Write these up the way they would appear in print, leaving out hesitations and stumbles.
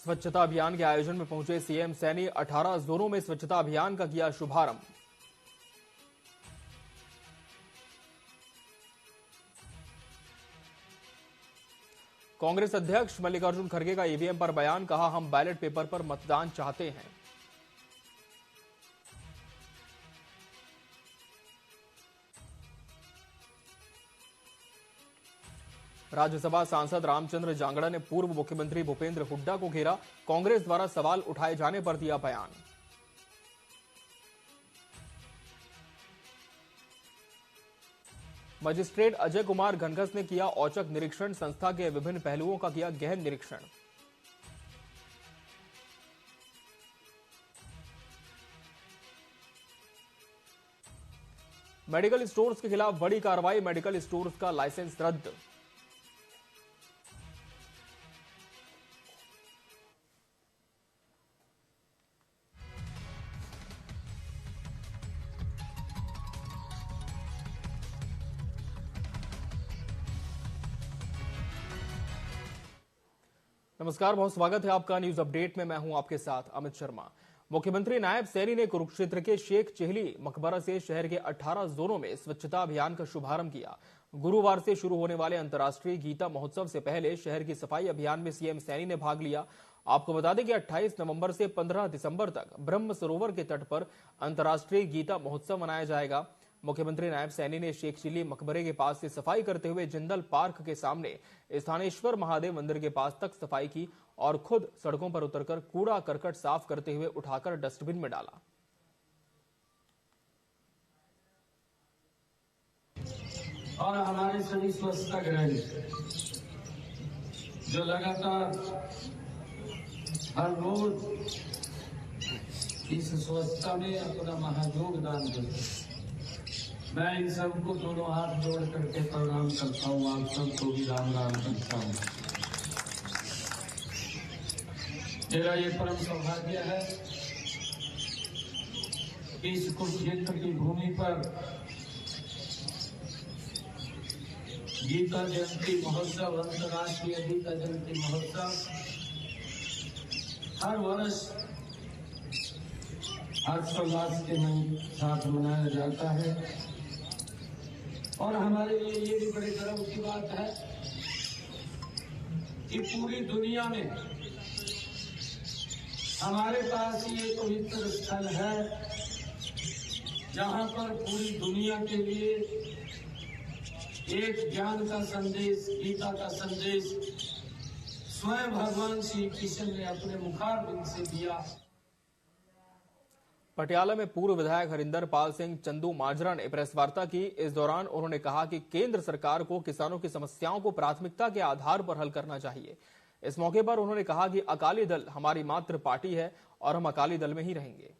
स्वच्छता अभियान के आयोजन में पहुंचे सीएम सैनी 18 जोनों में स्वच्छता अभियान का किया शुभारंभ। कांग्रेस अध्यक्ष मल्लिकार्जुन खड़गे का ईवीएम पर बयान, कहा हम बैलेट पेपर पर मतदान चाहते हैं। राज्यसभा सांसद रामचंद्र जांगड़ा ने पूर्व मुख्यमंत्री भूपेंद्र हुड्डा को घेरा, कांग्रेस द्वारा सवाल उठाए जाने पर दिया बयान। मजिस्ट्रेट अजय कुमार घनघस ने किया औचक निरीक्षण, संस्था के विभिन्न पहलुओं का किया गहन निरीक्षण। मेडिकल स्टोर्स के खिलाफ बड़ी कार्रवाई, मेडिकल स्टोर्स का लाइसेंस रद्द। नमस्कार, बहुत स्वागत है आपका न्यूज अपडेट में। मैं हूं आपके साथ अमित शर्मा। मुख्यमंत्री नायब सैनी ने कुरुक्षेत्र के शेख चेहली मकबरा से शहर के 18 जोनों में स्वच्छता अभियान का शुभारंभ किया। गुरुवार से शुरू होने वाले अंतर्राष्ट्रीय गीता महोत्सव से पहले शहर की सफाई अभियान में सीएम सैनी ने भाग लिया। आपको बता दें कि 28 नवंबर से 15 दिसंबर तक ब्रह्म सरोवर के तट पर अंतर्राष्ट्रीय गीता महोत्सव मनाया जाएगा। मुख्यमंत्री नायब सैनी ने शेख चिल्ली मकबरे के पास से सफाई करते हुए जिंदल पार्क के सामने स्थानेश्वर महादेव मंदिर के पास तक सफाई की और खुद सड़कों पर उतरकर कूड़ा करकट साफ करते हुए उठाकर डस्टबिन में डाला। और हमारे सभी स्वच्छता ग्रही जो लगातार हर रोज इस स्वच्छता में अपना महायोगदान देते हैं, मैं इन सबको दोनों हाथ जोड़ करके प्रणाम करता हूँ। आप सबको भी राम राम करता हूँ। मेरा ये परम सौभाग्य है कि इस कुरुक्षेत्र की भूमि पर गीता जयंती महोत्सव, अंतर्राष्ट्रीय गीता जयंती महोत्सव हर वर्ष हर्षोल्लास के साथ मनाया जाता है। और हमारे लिए ये भी बड़े गर्व की बात है कि पूरी दुनिया में हमारे पास ये पवित्र स्थल है जहां पर पूरी दुनिया के लिए एक ज्ञान का संदेश, गीता का संदेश स्वयं भगवान श्री कृष्ण ने अपने मुखारबिंद से दिया। पटियाला में पूर्व विधायक हरिंदर पाल सिंह चंदू माजरा ने प्रेस वार्ता की। इस दौरान उन्होंने कहा कि केंद्र सरकार को किसानों की समस्याओं को प्राथमिकता के आधार पर हल करना चाहिए। इस मौके पर उन्होंने कहा कि अकाली दल हमारी मात्र पार्टी है और हम अकाली दल में ही रहेंगे।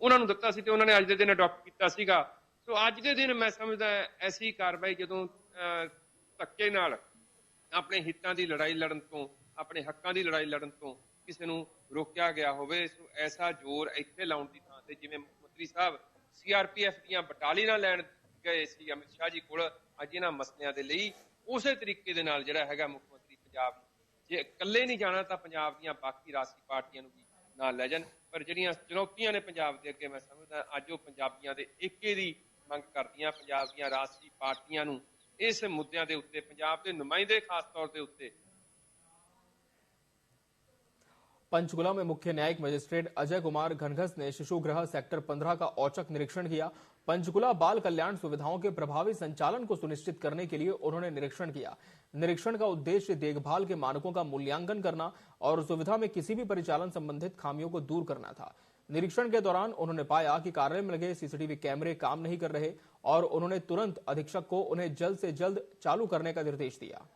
उन्होंने ਦਿੱਤਾ ਸੀ ਤੇ ਉਹਨਾਂ ਨੇ ਅੱਜ ਦੇ ਦਿਨ ਅਡਾਪਟ ਕੀਤਾ ਸੀਗਾ। ਸੋ ਅੱਜ ਦੇ ਦਿਨ ਮੈਂ ਸਮਝਦਾ ਐਸੀ ਕਾਰਵਾਈ ਜਦੋਂ ਧੱਕੇ ਨਾਲ ਆਪਣੇ ਹਿੱਤਾਂ ਦੀ ਲੜਾਈ ਲੜਨ ਤੋਂ, ਆਪਣੇ ਹੱਕਾਂ ਦੀ ਲੜਾਈ ਲੜਨ ਤੋਂ ਕਿਸੇ ਨੂੰ ਰੋਕਿਆ ਗਿਆ ਹੋਵੇ, ਸੋ ਐਸਾ ਜ਼ੋਰ ਇੱਥੇ ਲਾਉਣ ਦੀ ਥਾਂ ਤੇ ਜਿਵੇਂ ਮੁੱਖ ਮੰਤਰੀ ਸਾਹਿਬ ਸੀਆਰਪੀਐਫ ਦੀਆਂ ਬਟਾਲੀਅਨਾਂ ਲੈਣ ਗਏ ਸੀ ਅਮਿਤ ਸ਼ਾਹ ਜੀ ਕੋਲ ਅੱਜ ਇਹਨਾਂ ਮਸਲਿਆਂ ਦੇ ਲਈ, ਉਸੇ ਤਰੀਕੇ ਦੇ ਨਾਲ ਜਿਹੜਾ ਹੈਗਾ ਮੁੱਖ ਮੰਤਰੀ ਪੰਜਾਬ ਜੇ ਇਕੱਲੇ ਨਹੀਂ ਜਾਣਾ ਤਾਂ ਪੰਜਾਬ ਦੀਆਂ ਬਾਕੀ ਰਾਜਸੀ ਪਾਰਟੀਆਂ ਨੂੰ ਵੀ ਨਾਲ ਲੈ ਜਾਣ। ਪਰ ਜਿਹੜੀਆਂ ਚੁਣੌਤੀਆਂ ਨੇ ਪੰਜਾਬ ਦੇ ਅੱਗੇ, ਮੈਂ ਸਮਝਦਾ ਅੱਜ ਉਹ ਪੰਜਾਬੀਆਂ ਦੇ ਏਕੇ ਦੀ ਮੰਗ ਕਰਦੀਆਂ। ਪੰਜਾਬ ਦੀਆਂ ਰਾਜਸੀ ਪਾਰਟੀਆਂ ਨੂੰ ਇਸ ਮੁੱਦਿਆਂ ਦੇ ਉੱਤੇ, ਪੰਜਾਬ ਦੇ ਨੁਮਾਇੰਦੇ ਖਾਸ ਤੌਰ ਦੇ ਉੱਤੇ। पंचकुला में मुख्य न्यायिक मजिस्ट्रेट अजय कुमार घनघस ने शिशु गृह सेक्टर 15 का औचक निरीक्षण किया। पंचकुला बाल कल्याण सुविधाओं के प्रभावी संचालन को सुनिश्चित करने के लिए उन्होंने निरीक्षण किया। निरीक्षण का उद्देश्य देखभाल के मानकों का मूल्यांकन करना और सुविधा में किसी भी परिचालन संबंधित खामियों को दूर करना था। निरीक्षण के दौरान उन्होंने पाया कि कार्यालय में लगे सीसीटीवी कैमरे काम नहीं कर रहे और उन्होंने तुरंत अधीक्षक को उन्हें जल्द से जल्द चालू करने का निर्देश दिया।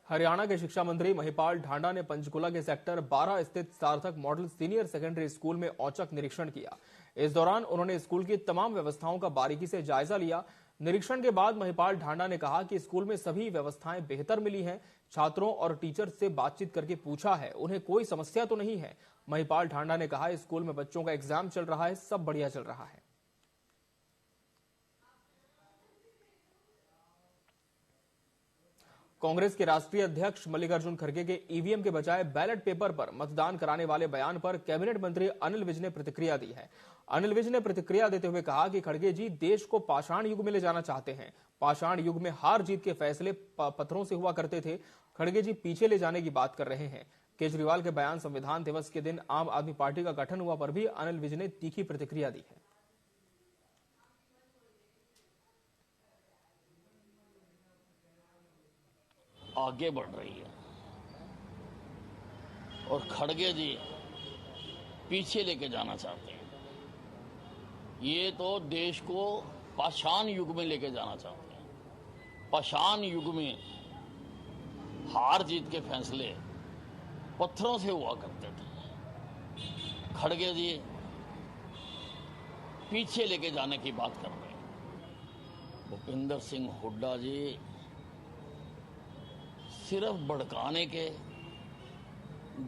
हरियाणा के शिक्षा मंत्री महिपाल ढांडा ने पंचकुला के सेक्टर 12 स्थित सार्थक मॉडल सीनियर सेकेंडरी स्कूल में औचक निरीक्षण किया। इस दौरान उन्होंने स्कूल की तमाम व्यवस्थाओं का बारीकी से जायजा लिया। निरीक्षण के बाद महिपाल ढांडा ने कहा कि स्कूल में सभी व्यवस्थाएं बेहतर मिली हैं। छात्रों और टीचर से बातचीत करके पूछा है, उन्हें कोई समस्या तो नहीं है। महिपाल ढांडा ने कहा स्कूल में बच्चों का एग्जाम चल रहा है, सब बढ़िया चल रहा है। कांग्रेस के राष्ट्रीय अध्यक्ष मल्लिकार्जुन खड़गे के ईवीएम के बजाय बैलेट पेपर पर मतदान कराने वाले बयान पर कैबिनेट मंत्री अनिल विज ने प्रतिक्रिया दी है। अनिल विज ने प्रतिक्रिया देते हुए कहा कि खड़गे जी देश को पाषाण युग में ले जाना चाहते हैं। पाषाण युग में हार जीत के फैसले पत्थरों से हुआ करते थे, खड़गे जी पीछे ले जाने की बात कर रहे हैं। केजरीवाल के बयान संविधान दिवस के दिन आम आदमी पार्टी का गठन हुआ पर भी अनिल विज ने तीखी प्रतिक्रिया दी है। आगे बढ़ रही है और खड़गे जी पीछे लेके जाना चाहते हैं। ये तो देश को पाषाण युग में लेके जाना चाहते हैं। पाषाण युग में हार जीत के फैसले पत्थरों से हुआ करते थे। खड़गे जी पीछे लेके जाने की बात कर रहे हैं। भूपिंदर सिंह हुड्डा जी सिर्फ भड़काने के,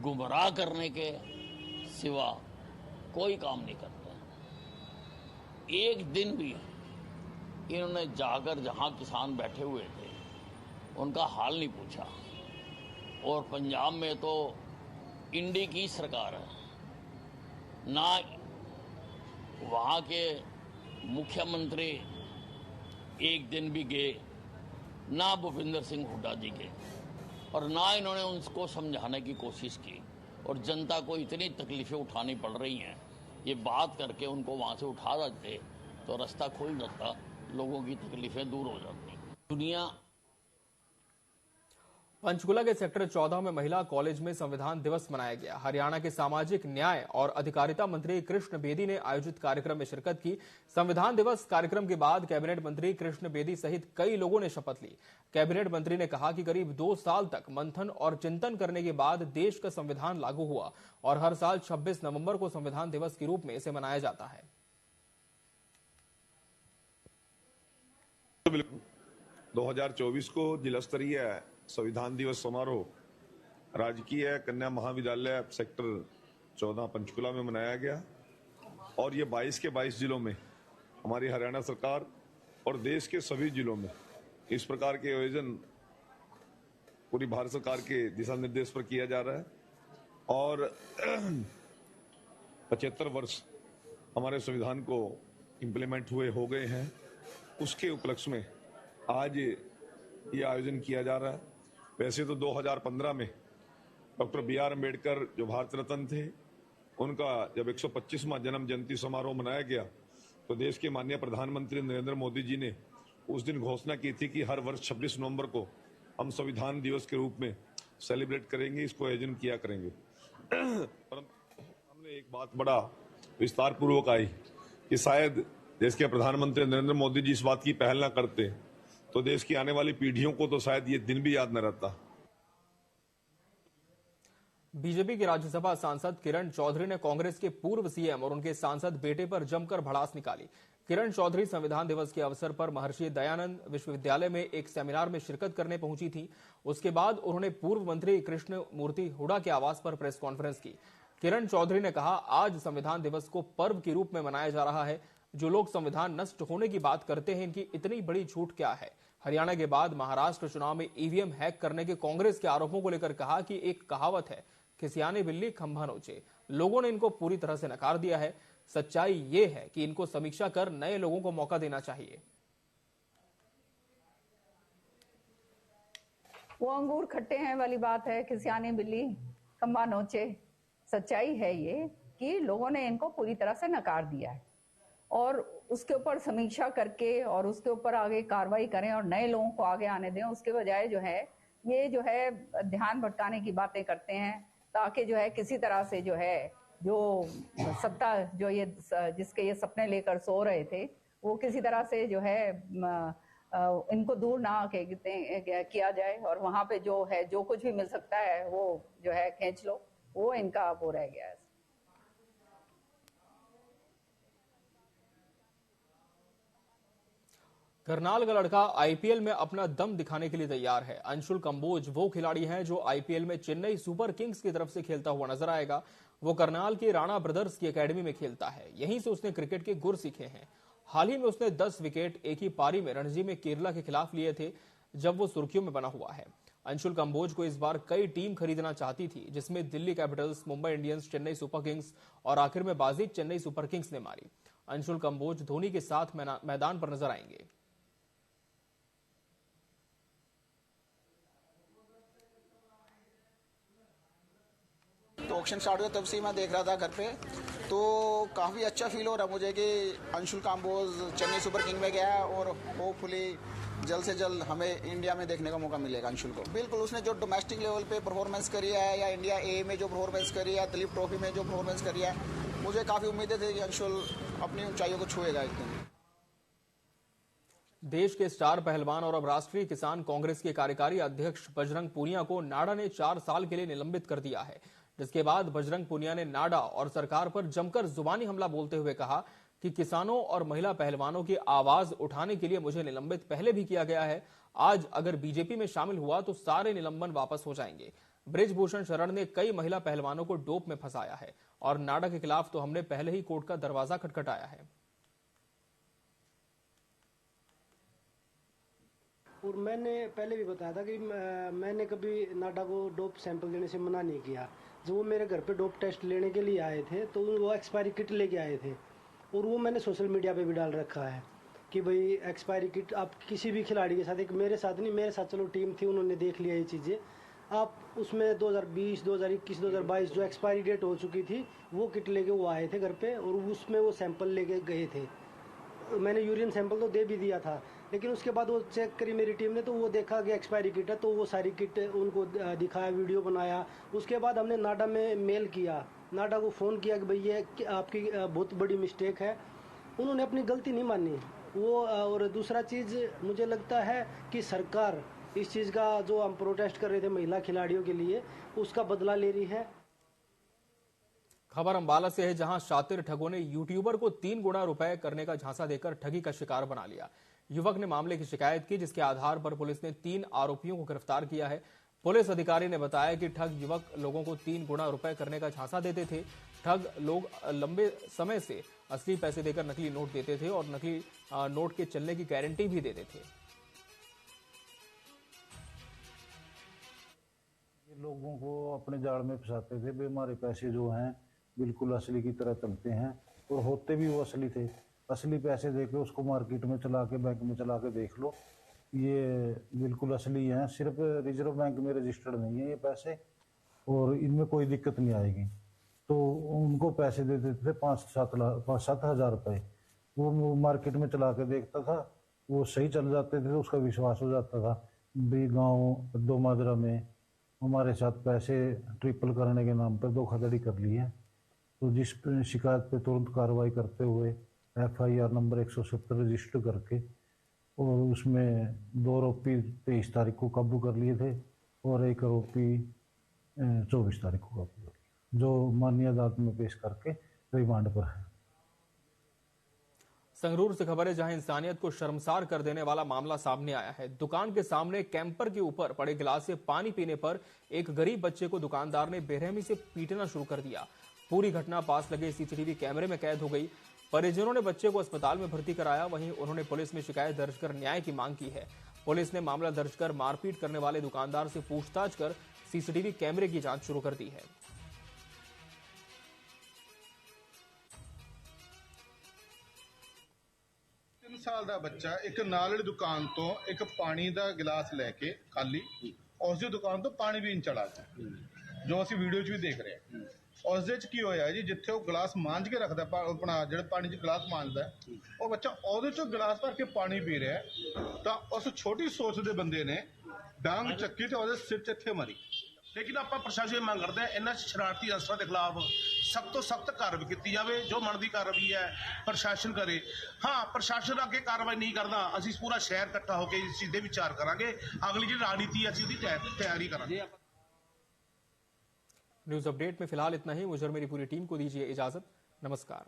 गुमराह करने के सिवा कोई काम नहीं करते। एक दिन भी इन्होंने जाकर जहां किसान बैठे हुए थे उनका हाल नहीं पूछा। और पंजाब में तो इंडी की सरकार है, ना वहां के मुख्यमंत्री एक दिन भी गए, ना भूपिंदर सिंह हुड्डा जी गए, और ना इन्होंने उनको समझाने की कोशिश की। और जनता को इतनी तकलीफें उठानी पड़ रही हैं, ये बात करके उनको वहां से उठा देते तो रास्ता खुल जाता, लोगों की तकलीफें दूर हो जाती। दुनिया पंचकुला के सेक्टर 14 में महिला कॉलेज में संविधान दिवस मनाया गया। हरियाणा के सामाजिक न्याय और अधिकारिता मंत्री कृष्ण बेदी ने आयोजित कार्यक्रम में शिरकत की। संविधान दिवस कार्यक्रम के बाद कैबिनेट मंत्री कृष्ण बेदी सहित कई लोगों ने शपथ ली। कैबिनेट मंत्री ने कहा कि करीब 2 साल तक मंथन और चिंतन करने के बाद देश का संविधान लागू हुआ और हर साल 26 नवंबर को संविधान दिवस के रूप में इसे मनाया जाता है। 2024 को जिला स्तरीय संविधान दिवस समारोह राजकीय कन्या महाविद्यालय सेक्टर 14 पंचकुला में मनाया गया और ये 22 के 22 जिलों में हमारी हरियाणा सरकार और देश के सभी जिलों में इस प्रकार के आयोजन पूरी भारत सरकार के दिशा निर्देश पर किया जा रहा है। और 75 वर्ष हमारे संविधान को इम्प्लीमेंट हुए हो गए हैं, उसके उपलक्ष्य में आज ये आयोजन किया जा रहा है। वैसे तो 2015 में डॉक्टर BR अम्बेडकर जो भारत रत्न थे, उनका जब 125वां जन्म जयंती समारोह मनाया गया तो देश के माननीय प्रधानमंत्री नरेंद्र मोदी जी ने उस दिन घोषणा की थी कि हर वर्ष 26 नवंबर को हम संविधान दिवस के रूप में सेलिब्रेट करेंगे, इसको आयोजन किया करेंगे। परंतु हमने एक बात बड़ा विस्तार पूर्वक आई कि शायद देश के प्रधानमंत्री नरेंद्र मोदी जी इस बात की पहल न करते तो देश की आने वाली पीढ़ियों को तो शायद ये दिन भी याद न रहता। बीजेपी के राज्यसभा सांसद किरण चौधरी ने कांग्रेस के पूर्व सीएम और उनके सांसद बेटे पर जमकर भड़ास निकाली। किरण चौधरी संविधान दिवस के अवसर पर महर्षि दयानंद विश्वविद्यालय में एक सेमिनार में शिरकत करने पहुंची थी। उसके बाद उन्होंने पूर्व मंत्री कृष्ण मूर्ति हुड्डा के आवास पर प्रेस कॉन्फ्रेंस की। किरण चौधरी ने कहा, आज संविधान दिवस को पर्व के रूप में मनाया जा रहा है। जो लोग संविधान नष्ट होने की बात करते हैं, इनकी इतनी बड़ी झूठ क्या है। हरियाणा के बाद महाराष्ट्र चुनाव में ईवीएम हैक करने के कांग्रेस के आरोपों को लेकर कहा कि एक कहावत है, खिसियाने बिल्ली खंभा नोचे। लोगों ने इनको पूरी तरह से नकार दिया है। सच्चाई ये है कि इनको समीक्षा कर नए लोगों को मौका देना चाहिए। वो अंगूर खट्टे हैं वाली बात है, खिसियाने बिल्ली खंभा नोचे। सच्चाई है ये कि लोगों ने इनको पूरी तरह से नकार दिया है और उसके ऊपर समीक्षा करके और उसके ऊपर आगे कार्रवाई करें और नए लोगों को आगे आने दें। उसके बजाय जो है ये जो है ध्यान भटकाने की बातें करते हैं ताकि जो है किसी तरह से जो है जो सत्ता जो ये जिसके ये सपने लेकर सो रहे थे वो किसी तरह से जो है इनको दूर ना किया जाए और वहां पे जो है जो कुछ भी मिल सकता है वो जो है खींच लो, वो इनका वो रह गया है। करनाल का लड़का आईपीएल में अपना दम दिखाने के लिए तैयार है। अंशुल कंबोज वो खिलाड़ी हैं जो आईपीएल में चेन्नई सुपर किंग्स की तरफ से खेलता हुआ नजर आएगा। वो करनाल के राणा ब्रदर्स की एकेडमी में खेलता है। यहीं से उसने क्रिकेट के गुर सीखे हैं। हाल ही में उसने 10 विकेट एक ही पारी में रणजी में केरला के खिलाफ लिए थे, जब वो सुर्खियों में बना हुआ है। अंशुल कंबोज को इस बार कई टीम खरीदना चाहती थी, जिसमें Delhi Capitals, Mumbai Indians, Chennai super Kings और आखिर में बाजी चेन्नई सुपर किंग्स ने मारी। अंशुल कंबोज धोनी के साथ मैदान पर नजर आएंगे। तो ऑक्शन स्टार्ट हुआ तब से मैं देख रहा था घर पे, तो काफ़ी अच्छा फील हो रहा मुझे कि अंशुल कंबोज चेन्नई सुपर किंग में गया और होपफुली जल्द से जल्द हमें इंडिया में देखने का मौका मिलेगा अंशुल को। बिल्कुल, उसने जो डोमेस्टिक लेवल पे परफॉर्मेंस करी है या इंडिया ए में जो परफॉर्मेंस करी है, दिलीप ट्रॉफी में जो परफॉर्मेंस करी है, मुझे काफ़ी उम्मीदें थी कि अंशुल अपनी ऊंचाइयों को छुएगा एक दिन। देश के स्टार पहलवान और अब राष्ट्रीय किसान कांग्रेस के कार्यकारी अध्यक्ष बजरंग पूनिया को नाडा ने 4 साल के लिए निलंबित कर दिया है, जिसके बाद बजरंग पूनिया ने नाडा और सरकार पर जमकर जुबानी हमला बोलते हुए कहा कि किसानों और महिला पहलवानों की आवाज उठाने के लिए मुझे निलंबित पहले भी किया गया है। आज अगर बीजेपी में शामिल हुआ तो सारे निलंबन वापस हो जाएंगे। बृजभूषण शरण ने कई महिला पहलवानों को डोप में फंसाया है और नाडा के खिलाफ तो हमने पहले ही कोर्ट का दरवाजा खटखटाया है। और मैंने पहले भी बताया था कि मैंने कभी नाडा को डोप सैंपल देने से मना नहीं किया। जब वो मेरे घर पे डोप टेस्ट लेने के लिए आए थे तो वो एक्सपायरी किट लेके आए थे और वो मैंने सोशल मीडिया पे भी डाल रखा है कि भाई एक्सपायरी किट आप किसी भी खिलाड़ी के साथ, एक मेरे साथ नहीं, मेरे साथ चलो टीम थी, उन्होंने देख लिया ये चीज़ें, आप उसमें 2020, 2021, 2022 जो एक्सपायरी डेट हो चुकी थी वो किट लेके वो आए थे घर पे और उसमें वो सैंपल लेके गए थे। मैंने यूरिन सैंपल तो दे भी दिया था, लेकिन उसके बाद वो चेक करी मेरी टीम ने तो वो देखा कि एक्सपायरी किट है, तो वो सारी किट उनको दिखाया, वीडियो बनाया। उसके बाद हमने नाडा में मेल किया, नाडा को फ़ोन किया कि भाई ये आपकी बहुत बड़ी मिस्टेक है। उन्होंने अपनी गलती नहीं मानी वो। और दूसरा चीज़ मुझे लगता है कि सरकार इस चीज़ का जो हम प्रोटेस्ट कर रहे थे महिला खिलाड़ियों के लिए, उसका बदला ले रही है। खबर अंबाला से है, जहां शातिर ठगों ने यूट्यूबर को 3 गुना रुपए करने का झांसा देकर ठगी का शिकार बना लिया। युवक ने मामले की शिकायत की, जिसके आधार पर पुलिस ने 3 आरोपियों को गिरफ्तार किया है। पुलिस अधिकारी ने बताया कि ठग युवक लोगों को 3 गुना रुपए करने का झांसा देते थे। ठग लोग लंबे समय से असली पैसे देकर नकली नोट देते थे और नकली नोट के चलने की गारंटी भी देते थे। लोगों को अपने जाल में फंसाते थे, हमारे पैसे जो हैं बिल्कुल असली की तरह चलते हैं और होते भी वो असली थे। असली पैसे देके उसको मार्केट में चला के, बैंक में चला के देख लो, ये बिल्कुल असली हैं। सिर्फ रिजर्व बैंक में रजिस्टर्ड नहीं है ये पैसे और इनमें कोई दिक्कत नहीं आएगी। तो उनको पैसे दे देते थे 5-7 हज़ार रुपये। वो मार्केट में चला के देखता था, वो सही चल जाते थे तो उसका विश्वास हो जाता था। भी गाँव दो माजरा में हमारे साथ पैसे ट्रिपल करने के नाम पर धोखाधड़ी कर ली है। तो जिस शिकायत पे तुरंत कार्रवाई करते हुए FIR नंबर 170 रजिस्टर करके और उसमें 2 आरोपी 23 तारीख को काबू कर लिए थे और 1 आरोपी 24 तारीख को काबू कर लिया, जो माननीय अदालत में पेश करके रिमांड पर है। संगरूर से खबर है, जहां इंसानियत को शर्मसार कर देने वाला मामला सामने आया है। दुकान के सामने कैंपर के ऊपर पड़े गिलास से पानी पीने पर एक गरीब बच्चे को दुकानदार ने बेरहमी से पीटना शुरू कर दिया। पूरी घटना पास लगे CCTV कैमरे में कैद हो गई। परिजनों ने बच्चे को अस्पताल में भर्ती कराया। वहीं उन्होंने पुलिस में शिकायत दर्ज कर न्याय की मांग की है। पुलिस ने मामला दर्ज कर मारपीट करने वाले दुकानदार से पूछताछ कर CCTV कैमरे की जांच शुरू कर दी है। 3 ਸਾਲ ਦਾ ਬੱਚਾ ਇੱਕ ਨਾਲ ਵਾਲੀ ਦੁਕਾਨ ਤੋਂ ਇੱਕ ਪਾਣੀ ਦਾ ਗਲਾਸ ਲੈ ਕੇ ਖਾਲੀ ਉਸ ਦੀ ਦੁਕਾਨ ਤੋਂ ਪਾਣੀ ਪੀਣ ਚਲਾ ਗਿਆ, ਜੋ ਅਸੀਂ ਵੀਡੀਓ 'ਚ ਵੀ ਦੇਖ ਰਹੇ ਹਾਂ। ਉਸ ਦੇ 'ਚ ਕੀ ਹੋਇਆ ਜੀ, ਜਿੱਥੇ ਉਹ ਗਲਾਸ ਮਾਂਜ ਕੇ ਰੱਖਦਾ, ਆਪਣਾ ਜਿਹੜਾ ਪਾਣੀ 'ਚ ਗਲਾਸ ਮਾਂਜਦਾ, ਉਹ ਬੱਚਾ ਉਹਦੇ 'ਚੋਂ ਗਲਾਸ ਭਰ ਕੇ ਪਾਣੀ ਪੀ ਰਿਹਾ, ਤਾਂ ਉਸ ਛੋਟੀ ਸੋਚ ਦੇ ਬੰਦੇ ਨੇ ਡਾਂਗ ਚੱਕੀ ਤੇ ਉਹਦੇ ਸਿਰ 'ਚ ਇੱਥੇ ਮਾਰੀ। लेकिन आप प्रशासन मांग करते हैं इन्होंने शरारती अनसरों के खिलाफ सख्त तो सख्त कार्रवाई की जाए, जो मनती कार्रवाई है प्रशासन करे। हाँ, प्रशासन अगे कार्रवाई नहीं करता, असं पूरा शहर इकट्ठा होकर इस चीज़ के विचार करांगे, अगली जी रणनीति असं तैयारी करांगे। न्यूज अपडेट में फिलहाल इतना ही। मुझे और मेरी पूरी टीम को दीजिए इजाजत। नमस्कार।